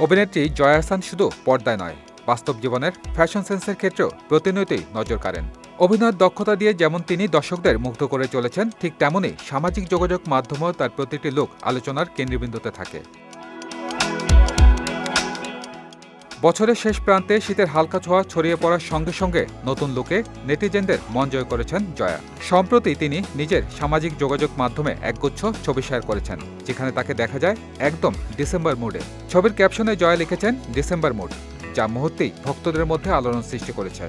অভিনেত্রী জয়া আহসান শুধু পর্দায় নয়, বাস্তব জীবনের ফ্যাশন সেন্সের ক্ষেত্রেও প্রতিনিয়তই নজর কাড়েন। অভিনয়ের দক্ষতা দিয়ে যেমন তিনি দর্শকদের মুগ্ধ করে চলেছেন, ঠিক তেমনই সামাজিক যোগাযোগ মাধ্যমেও তার প্রতিটি লুক আলোচনার কেন্দ্রবিন্দুতে থাকে। বছরের শেষ প্রান্তে শীতের হালকা ছোঁয়া ছড়িয়ে পড়ার সঙ্গে সঙ্গে নতুন লুকে নেটিজেনদের মন জয় করেছেন জয়া। সম্প্রতি তিনি নিজের সামাজিক যোগাযোগ মাধ্যমে একগুচ্ছ ছবি শেয়ার করেছেন, যেখানে তাকে দেখা যায় একদম ডিসেম্বর মুডে। ছবির ক্যাপশনে জয়া লিখেছেন ডিসেম্বর মুড, যা মুহূর্তেই ভক্তদের মধ্যে আলোড়ন সৃষ্টি করেছে।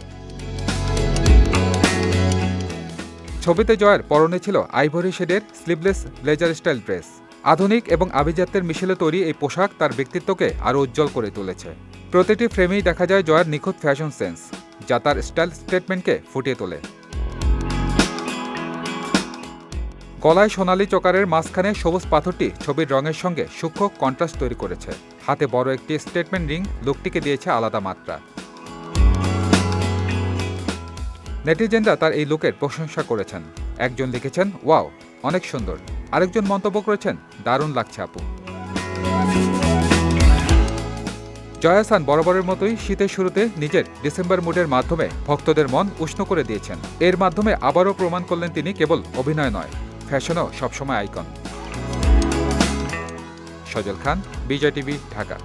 ছবিতে জয়ার পরনে ছিল আইভরি শেডের স্লিভলেস ব্লেজার স্টাইল ড্রেস। আধুনিক এবং আভিজাত্যের মিশেলে তৈরি এই পোশাক তার ব্যক্তিত্বকে আরও উজ্জ্বল করে তুলেছে। প্রতিটি ফ্রেমেই দেখা যায় জয়ার নিখুঁত ফ্যাশন সেন্স, যা তার স্টাইল স্টেটমেন্টকে ফুটিয়ে তোলে। গলায় সোনালি চোকারের মাঝখানে সবুজ পাথরটি ছবির রঙের সঙ্গে সূক্ষ্ম কন্ট্রাস্ট তৈরি করেছে। হাতে বড় একটি স্টেটমেন্ট রিং লুকটিকে দিয়েছে আলাদা মাত্রা। নেটিজেনরা তার এই লুকের প্রশংসা করেছেন। একজন লিখেছেন, ওয়াও, অনেক সুন্দর। আরেকজন মন্তব্য করেছেন, দারুণ লাগছে আপু। জয়া আহসান বরাবরের মতোই শীতের শুরুতে নিজের ডিসেম্বর মুডের মাধ্যমে ভক্তদের মন উষ্ণ করে দিয়েছেন। এর মাধ্যমে আবারও প্রমাণ করলেন তিনি কেবল অভিনয় নয়, ফ্যাশনও সবসময় আইকন। সজল খান, বিজয় টিভি, ঢাকা।